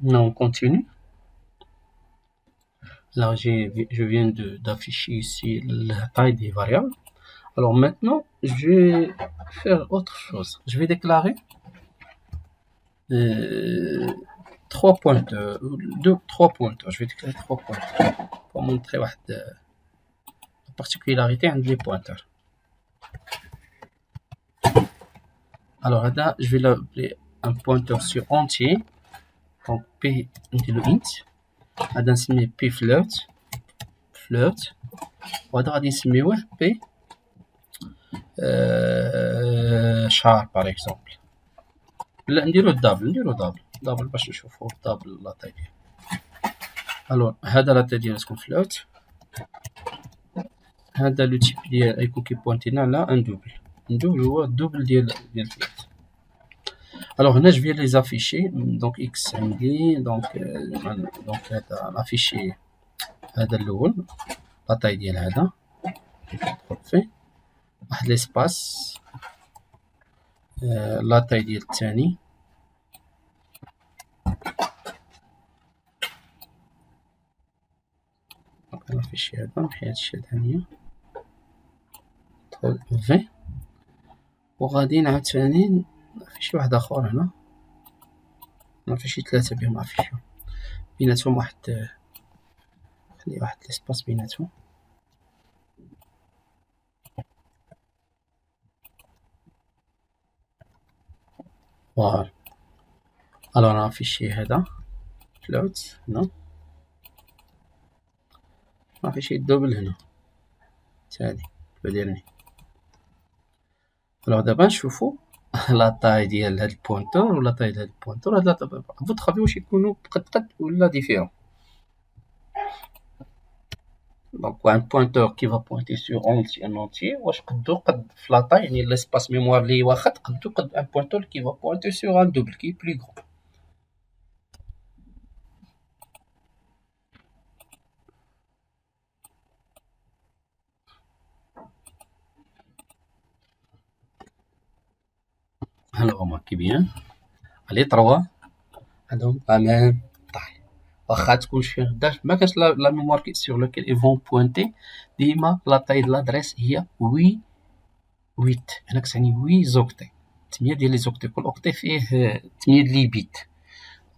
Non, on continue. Là, je viens d'afficher ici la taille des variables. Alors maintenant, je vais faire autre chose. Je vais déclarer 3 pointeurs, 3 pointeurs. Je vais déclarer 3 pointeurs pour montrer la particularité entre les pointeurs. Alors là, je vais l'appeler un pointeur sur entier. Donc P, ندير له int. هذا نسميه P float. وهذا غادي نسميوه P char par exemple. لا نديرو دبل باش نشوفو دبل لا تاي ديالو. الوغ هذا لا تاي ديالو تكون فلوت. هذا لو تيب ديال غيكون كيبوانتينا على ان دوبل هو الدوبل ديال فلوت. الوغ هنا جو في لي زافيشي. دونك اكس عندي دونك هذا نافيشي هذا الاول لا تاي ديال هذا ندخل فيه واحد ليسباس لا تاي ديال الثاني نافيشي هذا نحي هادشي هذانيا ندخل في وغادي عاوتاني نافيشي واحد اخر هنا نافيشي 3 بهم نافيشيو بيناتهم واحد خلي واحد ليسباس بيناتهم. فوالا الوغ نافيشي هذا فلوت هنا نافيشي الدوبل هنا تاني ديالني. الوغ دابا نشوفو لا طاي ديال هاد البوينتور ولا طاي ديال هاد البوينتور هاد فوت خافي واش يكونوا قد ولا ديفيرون. Donc un pointeur qui va pointer sur un entier واش قد في لا طاي يعني l'espace mémoire اللي واخد قد un pointeur qui va pointer sur un double qui est plus grand. Alors remarquez bien les trois عندهم la même taille. واخا تكون شي غدا ما كانش لا ميموار sur lequel ils vont pointer ديما لا طاي د لادريس هي 8 هنا كتعني 8 زوكتي 8 ديال لي زوكتي. كل اوكتي فيه 8 لي بيت.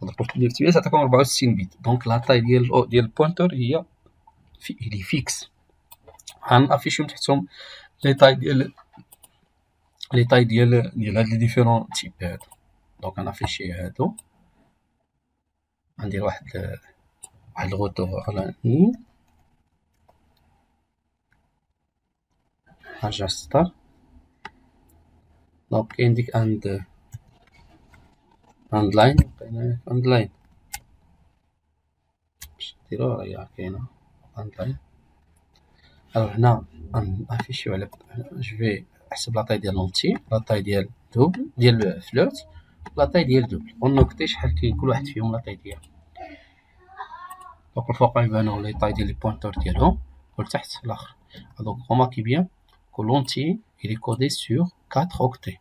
ضربت لي 8 تعطيكم 64 بيت. دونك لا طاي ديال البوينتور هي لي فيكس. غنافيشيو تحتهم لي طاي ديال هاد لي ديفيرون تيب هادو. دونك غنافيشي هادو غندير واحد الغوتور على نرجع ستار. دونك كاين ديك اند لاين باش نديرو راه كاينه اند لاين. الوغ هنا غنافيشيو على جو في نحسب لاطاي ديال لونتي لاطاي ديال دوبل ديال فلوت لاطاي ديال دوبل ونوكتي شحال كاين كل واحد فيهم لاطاي ديالو. دونك الفوق يبانو لي طاي ديال لي بوينتور ديالهم والتحت الاخر. دونك remarquez bien que l'entier il est codé sur 4 octets.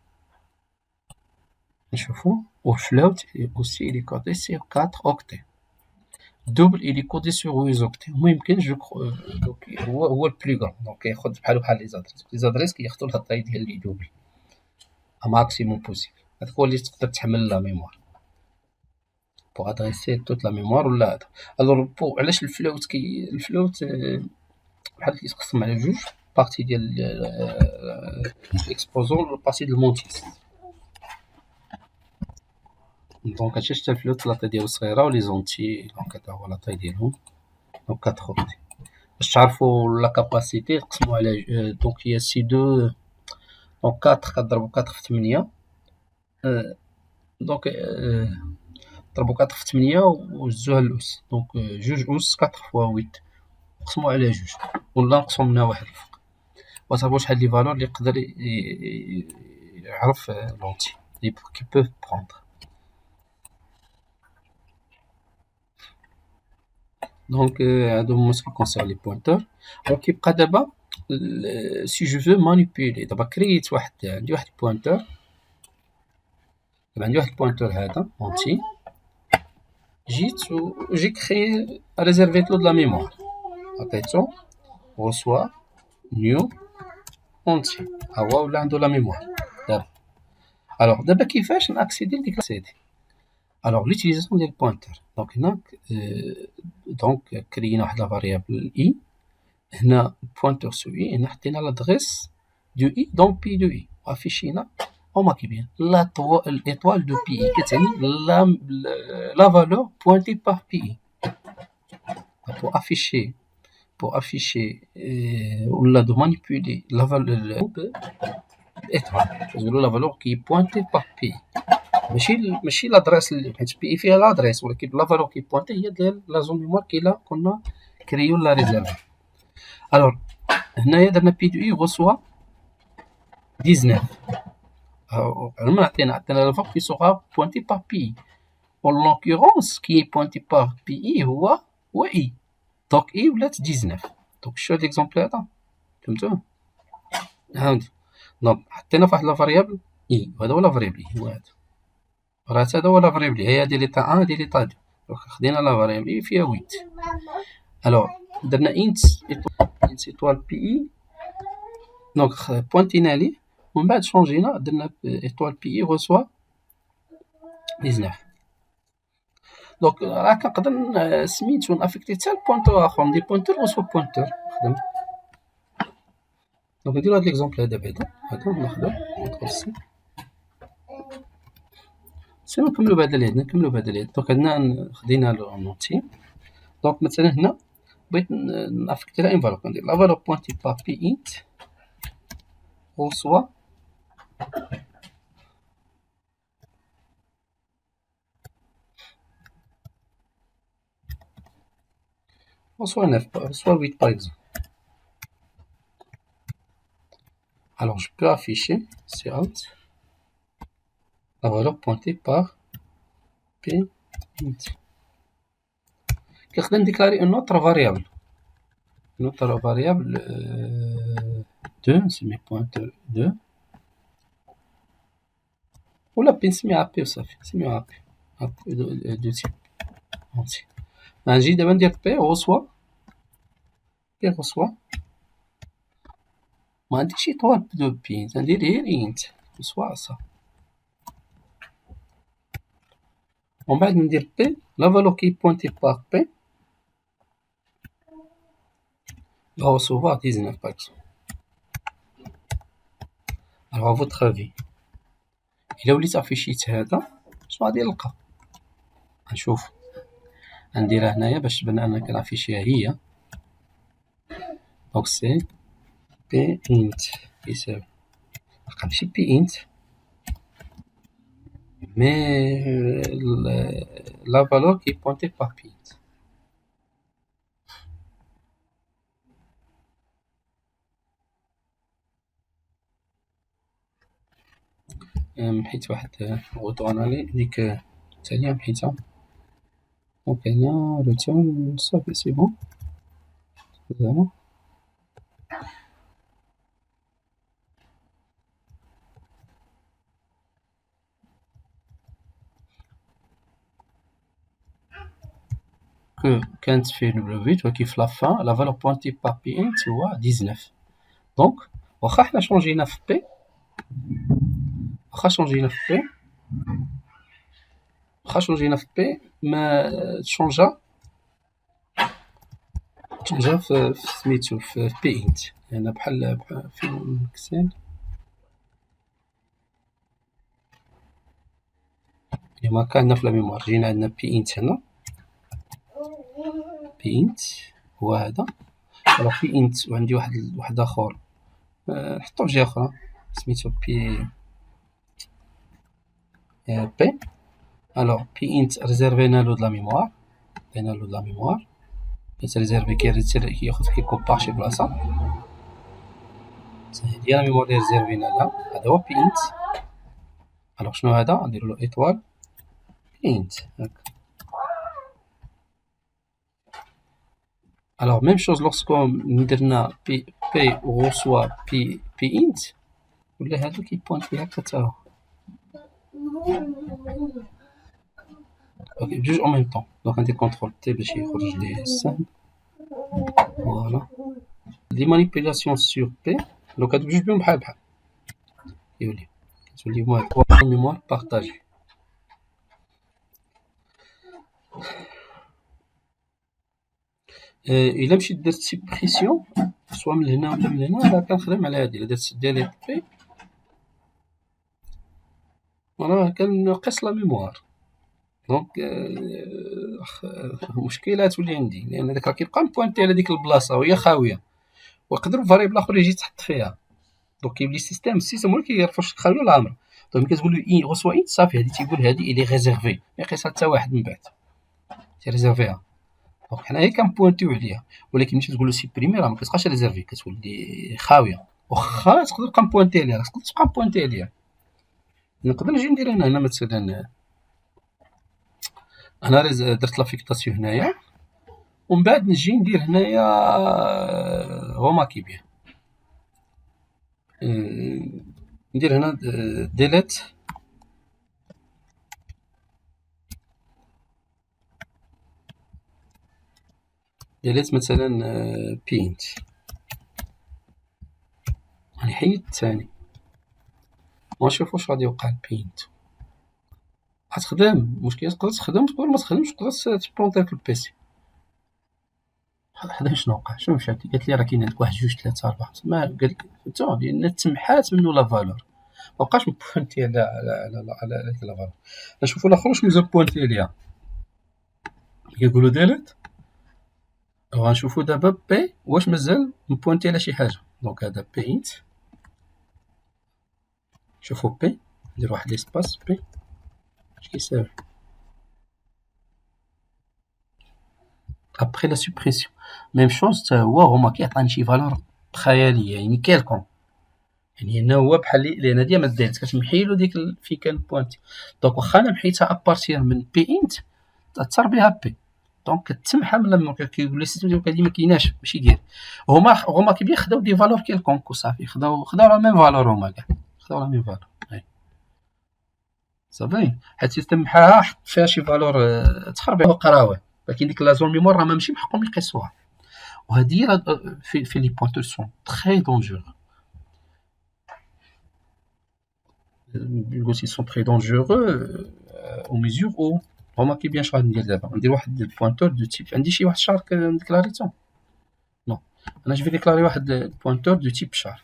نشوفو والفلوت aussi il est codé sur 4 octets. double il est codé sur 8 octets. ممكن جو دونك هو البلو غران دونك كياخد بحال لي زادريس كياخدو لا طاي ديال لي دوبل ماكسيموم بوسيبل. هذاك هو اللي تقدر تحمل لا ميموار pour adresser toute la mémoire ولا هذا. الوغ بو علاش الفلوت بحال كيتقسم على جوج بارتي ديال الاكسبوزون بارتي ديال المونتيس. دونك هادشي حتى الفلوت لاطاي ديالو صغيره ولي زونتي دونك هذا هو لاطاي ديالهم دونك 4 اوكتي. باش تعرفوا لا كاباسيتي تقسموا على دونك هي سي دو دونك 4 كضربوا 4 في 8 دونك ضربوا 4 في 8 وجوزوها للأس دونك جوج أس 4 فوا 8 نقسمو على جوج ولا نقسمو منها واحد الفوق وصافي شحال لي فالور اللي يقدر يعرف لونتي كي بو بروندر. دونك هادو هما سكي كونسيرن لي بوينتور. دونك كيبقى دابا سي جو فو مانيبيولي دابا كرييت واحد عندي واحد البوينتور. دابا عندي واحد البوينتور هذا اونتي j'ai créé, réservé de la mémoire. Attention, reçoit, new, entier. هو ولا عنده la mémoire. دابا. Alors, دابا كيفاش نأكسيدي لديك السيدي. Alors, l'utilisation ديال البوينتر. دونك هنا دونك كرينا واحد لا فاريابل i. هنا pointeur sur i. هنا حطينا l'adresse du i dans P de i. وافيشينا remarquez bien l'étoile de PI كتعني la valeur pointée par PI. pour afficher ou de manipuler la valeur étoile, la valeur qui est pointée par PI. ماشي l'adresse حيت PI فيها l'adresse ولكن la valeur qui est pointée هي ديال la zone mémoire qui là كنا كريو لا ريزيرف. alors هنايا درنا P de I reçoit 19. عطينا la valeur qui sera pointée par PI. En l'occurrence, qui est pointé par PI هو I. Donc I ولات 19. donc شو هاد l'exemple هذا فهمتوه. donc حطينا فواحد لا فاريابل I وهذا هو لا فاريابل I هو هذا. راه هذا هو لا فاريابل I هي ديال ليطا 1 هادي ليطا 2. donc خدينا لا فاريابل I فيها 8. alors درنا int étoile PI donc بوينتينا ليه ومن بعد شونجينا درنا étoile PI reçoit 19. donc راه كنقدر سميتو نافيكتي حتى البوينتر اخر ندير بوينتر وسوا بوينتر نخدم. دونك نديرو هاد ليكزومبل هذا بعدا هذا ناخدو ندخل سي نكملو بهذا اللي عندنا نكملو بهذا اللي عندنا. دونك عندنا خدينا لونتي. دونك مثلا هنا بغيت نافيكتي لها اون فالور كندير لا فالور بوينتي با بي انت reçoit reçoit 9 reçoit 8 par exemple. alors je peux afficher out la valeur pointée par p int. كنقدر نديكلاري une autre variable 2 نسميه pointer 2 ولا بي نسميها بي وصافي نسميوها بي دو تيب entier. غنجي دابا ندير بي reçoit ما عنديش ايطوال دو بي ندير غير انت reçoit ça. ومن بعد ندير بي لا فالور كي بوينتي باغ بي va recevoir 19 par exemple. alors à votre avis إلا وليت افيشيت هذا شنو غادي نلقى؟ غنشوف غنديرها هنايا باش تبان أنا كنافيشيها هي. دونك سي بي انت يساوي ماشي بي انت مي لا فالور كي بوينتي باغ بي انت. محيت واحد غوطونالي ديك التالية محيتها. دونك هنا روتون صافي سي بون زعما que كانت فيه W ولكن في لافان لا فالور بوينتي باغ بي انت هو 19. دونك واخا حنا شونجينا في بي واخا شونجينا في بي ما تشونجا في سميتو في بي انت هنا بحال في اكسل كما كان في لا ميموار. جينا عندنا بي انت هنا بي انت هو هذا. الوغ بي انت وعندي واحد اخر نحطو في جهه اخرى سميتو بي بي. الوغ بي انت ريزيرفينا لو د لا ميموار عطينا له د لا ميموار كيتريزيرفي كياخد كيكوبار شي بلاصه هادي لا ميموار اللي ريزيرفينا لها هذا هو بي انت. الوغ شنو هذا نديرو له ايطوال بي انت هاكا. الوغ ميم شوز لوغسكو درنا بي reçoit بي انت ولا هذا كيبوينت فيها هكا تا هو اوكي بجوج اون ميم طون. دونك ندير كونترول تي باش يخرج لي السهم. فوالا دي مانيبيلاسيون سور بي. دونك هادو بجوج بهم بحال بحال يولي تولي ميموار بارطاجي. الا مشيت درت سيبريسيون سوا من هنا ولا من هنا، راه كنخدم على هادي. الا درت ديليت بي راه كنقص لا ميموار. دونك مشكلة تولي عندي، لان داك راه كيبقى مبوانتي على ديك البلاصه وهي خاويه، ويقدر فاريبل اخر يجي تحط فيها. دونك كيولي السيستم هو اللي كيعرف واش خاويه ولا عامره. دونك ملي كتقول له اي غوسوا اي صافي، هادي تيقول هادي الي ريزيرفي، ما يقيسها حتى واحد من بعد تيريزيرفيها. دونك حنايا كنبوانتيو عليها، ولكن ملي تقول له سيبريمي راه ما كتبقاش ريزيرفي، كتولي خاويه. واخا تقدر تبقى مبوانتي عليها، راه تقدر تبقى مبوانتي عليها. نقدر نجي ندير هنا مثلا انا درت لافيكتاسيون هنايا، ومن بعد نجي ندير هنايا غوماكي بيان. ندير هنا ديليت مثلا بينت، راني حيدت الثاني ونشوف واش غادي يوقع. البينت غتخدم، المشكل تقدر تخدم تقدر ما تخدمش، تقدر تبلونطي في البيسي. حدا شنو وقع، شنو مشات قالت لي راه كاين عندك 1 2 3 4 ما قالت لي فهمتو، لان تمحات منه لا فالور، مابقاش مبوانتي على ديك لا فالور. نشوفو الاخر واش مزال بوانتي عليها. كيقولوا ديليت، غنشوفو دابا بي واش مازال مبوانتي على شي حاجه. دونك هذا بينت، شوفو بي، ندير واحد ليسباس بي اش كيساوي ابخي لا سوبريسيون. ميم شوز حتى هو، هما كيعطيني شي فالور خياليه يعني كيلكون، يعني هنا هو بحال لان هادي ما دايرت كتمحيلو ديك فين كان بوانتي. دونك واخا انا محيتها ابارتير من بي انت تاثر بها بي، دونك كتمحى من لما كيقول لي السيستم ديالك هادي ما كايناش ماشي ديال. هما كيبيان خداو دي فالور كيلكونك وصافي، خداو لا ميم فالور، هما كاع خداو لا ميم فالور صافي. حيت السيستم محاها حط فيها شي فالور تخربيق وقراوه، ولكن ديك لا زون ميموار راه ماشي محقهم يقيسوها. وهادي في لي بوينتور سون تري دونجور. قلت ils sont très dangereux au mesure où هما كيبيان شنو غادي ندير دابا. ندير واحد البوينتور دو تيب، عندي شي واحد شار كنديكلاريتو نو، انا جو في ديكلاري واحد البوينتور دو تيب شار.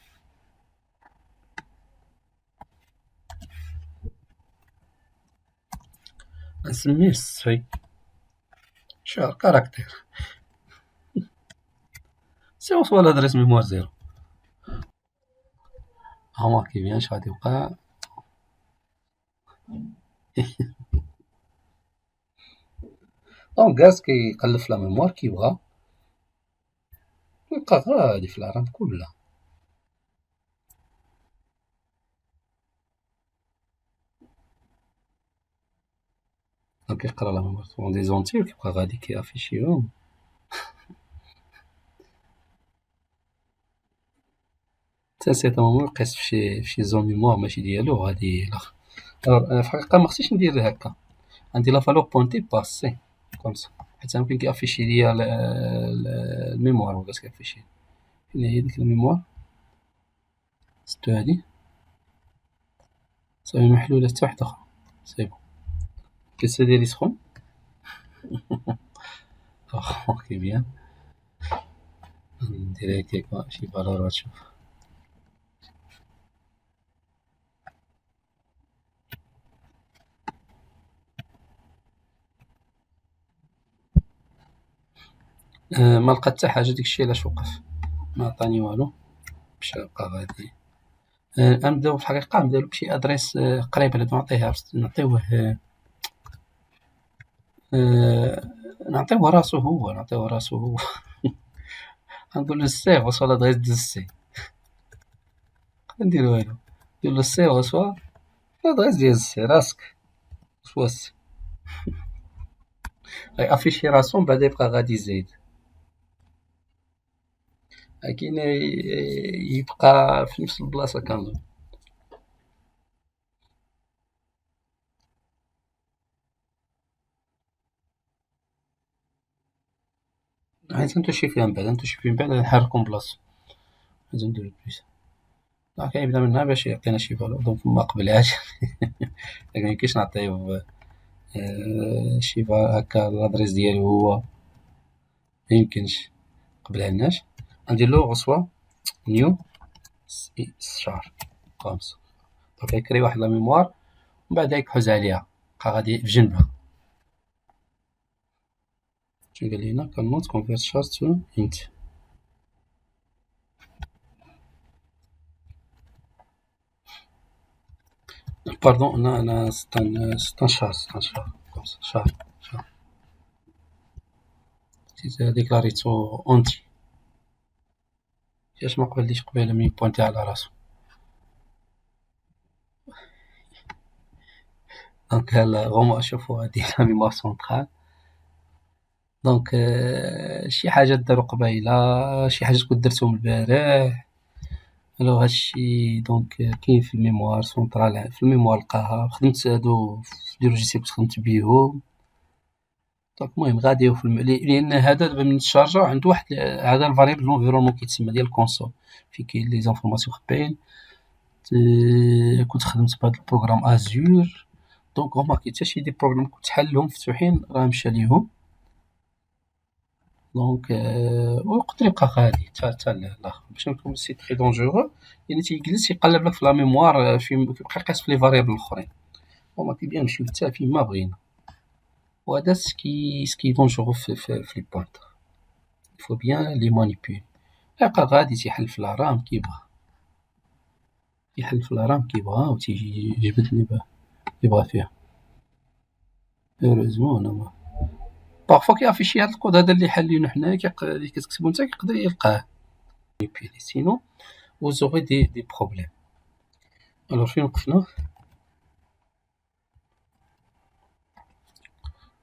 نسميه سي شار كاركتير سي وصل لادريس ميموار زيرو. هما كيبيان شنو غادي يوقع. دونك غاز كيقلب في لا ميموار كيبغى يلقى غادي في العرام كلها. دونك كيقرا لا ميموار طون دي زونتي وكيبقى غادي كيافيشيهم. حتى سي طون يقيس في شي زون ميموار ماشي ديالو غادي لاخ. في الحقيقه ما خصنيش ندير هكا، عندي لا فالور بوينتي باسي كوم سا، حيت ممكن كيافيشي ليا الميموار. مابقاش كيافيشي فين هي ديك الميموار. ستو هادي صافي محلولة حتى وحدة أخرى سي بون. الكيسة ديالي سخون. اوكي بيان ندير هكاك شي فالور غتشوف. ما لقات حتى حاجة، داكشي علاش وقف، ما عطاني والو، مشى بقى غادي. نبداو في الحقيقة نبداو بشي ادريس قريب على نعطيها، نعطيوه نعطيوه راسو هو غنقولو سي غوصوا لادريس ديال سي، ندير والو، نديرلو سي غوصوا لادريس ديال سي راسك سوا سي. غيافيشي راسو من بعد يبقى غادي يزيد، لكن يبقى في نفس البلاصة كنظن. تنتوشي فيها من بعد نحركو من بلاصتو. لازم نديرو بليس. كيبدا من هنا باش يعطينا شي فالور. دونك ما قبلهاش ميمكنش نعطيو شي هكا لادريس ديالو هو ميمكنش قبلهالناش. غنديرلو غصوا نيو شار كومسا. دونك يكري واحد لا ميموار ومن بعد يحوز عليها بقا غادي في جنبها. شنو قال لينا cannot convert char to int. باردون انا ستان شار كومسا شار ديكلاريتو اونتي. علاش ما قبليش قبيله من بوينتي على راسو. دونك هما شوفوا هادي لا ميموار سونطرال. دونك شي حاجه دارو قبيله شي حاجه كنت درتهم البارح. الوغ هادشي دونك كاين في الميموار سونطرال في الميموار لقاها. خدمت هادو في لي لوجيسيال كنت خدمت بيهم. دونك المهم غادي لان هذا دابا من تشارجا عنده واحد هذا الفاريبل لونفيرونمون كيتسمى ديال الكونسول فين كاين لي زانفورماسيون خباين. كنت خدمت بهاد البروغرام ازور. دونك هما كاين حتى شي دي بروبليم كنت حلهم مفتوحين راه مشى ليهم. دونك ويقدر يبقى غادي حتى الاخر باش نكون سي تري دونجورو يعني تيجلس يقلب لك في لا ميموار فين كيبقى يقيس في لي فاريبل الاخرين هما كيبيان نمشيو حتى فين ما بغينا. وهذا سكي دونجورو في لي بوينتر. فو بيان لي مانيبيول. يبقى غادي تيحل في لا رام كيبغى يحل في لا رام كيبغى وتيجي يجبد اللي يبغى فيها. هوريزمون انا ما بارفوا كيافيشي هاد الكود هذا اللي حالينو حنايا اللي كتكتبو نتا كيقدر يلقاه. سينو vous aurez des problèmes. Alors فين وقفنا؟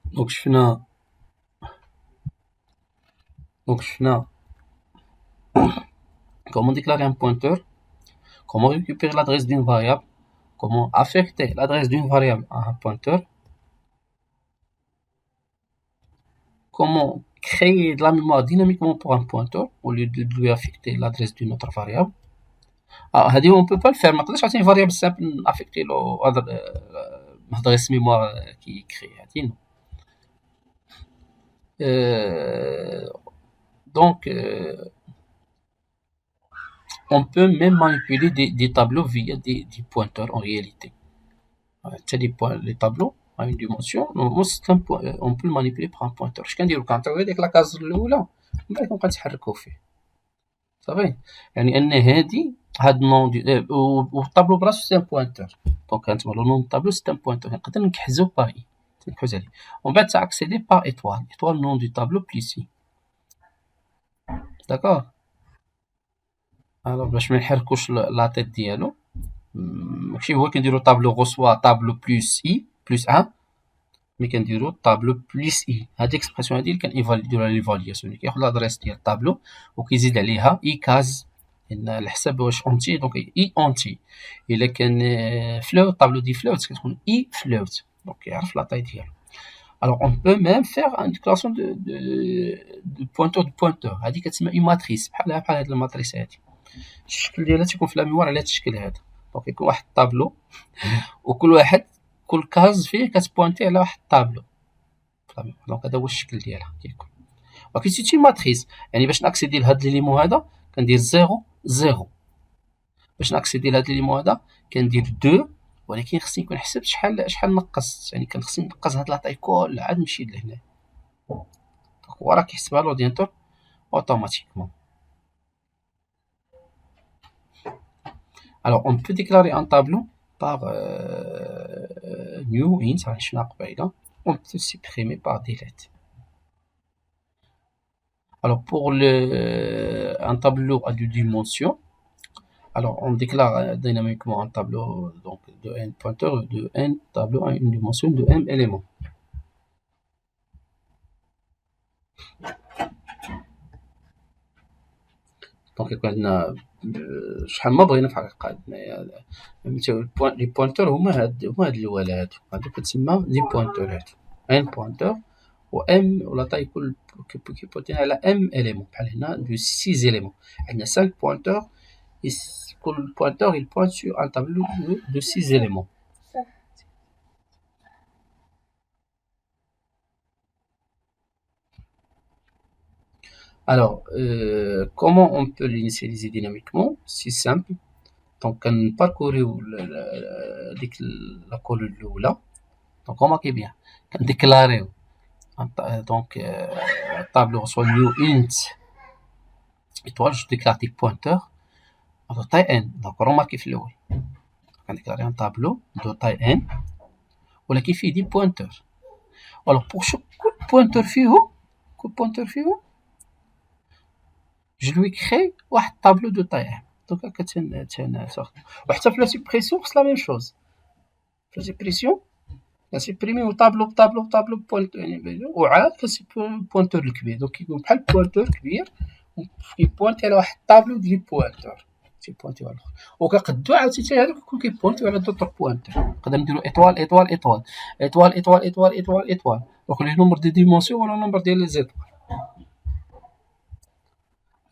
دونك شفنا comment déclarer un pointeur, comment récupérer l'adresse d'une variable, comment affecter l'adresse d'une variable à un pointeur, comment créer de la mémoire dynamiquement pour un pointeur au lieu de lui affecter l'adresse d'une autre variable. هذه on peut pas le faire. ما نقدرش نعطي variable simple affecter له adresse mémoire qui crée هذه. Donc on peut même manipuler des tableaux via des pointeurs en réalité. Les tableaux à une dimension, on peut le manipuler par un pointeur. Je كنديرو كنعطيو ديك لاكاز الاولى من بعد كنبقى نتحركو فيه صافي. يعني ان هادي هاد النون والطابلو براسو سي ان بوينتور. دونك كنتما لو نون طابلو سي ان بوينتور نقدر نكحزو باغ اي تنحوز عليه ومن بعد تاكسيدي باغ ايطوال نون دو طابلو بليس اي. داكوغ. الوغ باش ما نحركوش لا تيت ديالو ماشي هو كنديرو طابلو غوسوا طابلو بلس اي بلس 1 مي كنديرو طابلو بلس اي. هاد الاكسبرسيون هادي اللي كنديروها ليفالياسيون اللي كياخد لادريس ديال الطابلو وكيزيد عليها اي كاز على حساب واش اونتي. دونك اي اونتي الا كان فلوت طابلو دي فلوت كتكون اي فلوت دونك كيعرف لا طاي ديالو. Alors on peut même faire une déclaration de pointeur. هادي كتسمى اي ماتريس بحال هاد الماتريس هادي. الشكل ديالها تيكون في لا ميموار على هاد الشكل هذا. دونك يكون واحد الطابلو وكل كاز فيه كتبوينتي على واحد الطابلو. دونك هذا هو الشكل ديالها كيكون. ولكن سيتي ماتريس يعني باش ناكسيدي لهاد ليليمون هذا كندير 0 0. باش ناكسيدي لهاد ليليمون هذا كندير 2 ولكن خصني نكون حسبت شحال نقص. يعني كان خصني نقص هاد لاطاي كلها عاد نمشي لهنا. دونك هو راه كيحسبها لورديناتور اوتوماتيكمون. Alors, on peut déclarer un tableau par new int, on peut supprimer par delete. Alors, pour un tableau à deux dimensions, alors on déclare dynamiquement un tableau donc, de n pointeur de n tableau à une dimension de m éléments. دونك يكون عندنا شحال ما بغينا في الحقيقه لي بوينتور هما هاد الاولاد هادو كتسمى لي بوينتور هادو ان بوينتور و M ولا taille qui pointe على M éléments بحال هنا de 6 éléments. عندنا 5 pointeurs et كل pointeur il pointe sur un tableau de 6 éléments. Alors, comment on peut l'initialiser dynamiquement? C'est simple. Donc, on parcourt la colonne là. Donc, remarquez bien. On déclare donc tableau reçoit new int étoile, je déclare des pointeurs de taille n. Donc, remarquez le on déclare un tableau de taille n ou qui fait des pointeurs. Alors, pour chaque pointeur فيه je lui crée un tableau de taille n. Donc, وحتى في la suppression c'est la même chose. La suppression supprimer au tableau pointeur وعاد pointeur الكبير. Donc يكون بحال pointeur كبير كيبوينتي على واحد الطابلو ديال بوينتور تيبوينتيو على الاخر وكنقدو عاوتاني حتى هادوك يكون كيبوينتيو على دوطر بوينتور. نقدر نديرو ايطوال ايطوال ايطوال ايطوال ايطوال ايطوال ايطوال ايطوال دونك لي نومبر دي ديمونسيون ولا نومبر ديال لي زيطوال.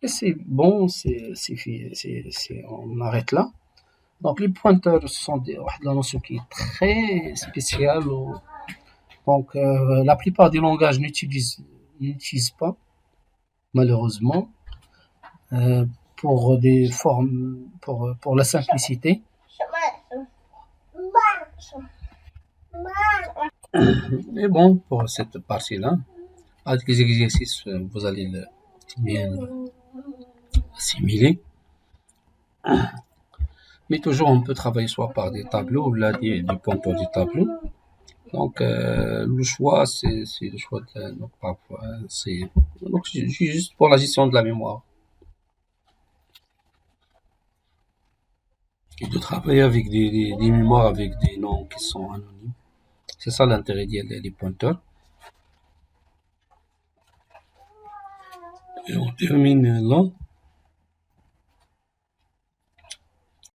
Et c'est bon, on arrête là. Donc les pointeurs sont la notion qui est très spéciale. Donc la plupart des langages n'utilisent pas, malheureusement, pour des formes, pour la simplicité. Mais bon, pour cette partie-là, avec les exercices, vous allez bien assimiler. Mais toujours, on peut travailler soit par des tableaux ou là des pointeurs du tableau. Donc, le choix, c'est le choix de donc, parfois, donc, c'est juste pour la gestion de la mémoire. Et de travailler avec des mémoires avec des noms qui sont anonymes. C'est ça l'intérêt des pointeurs. Et on termine là.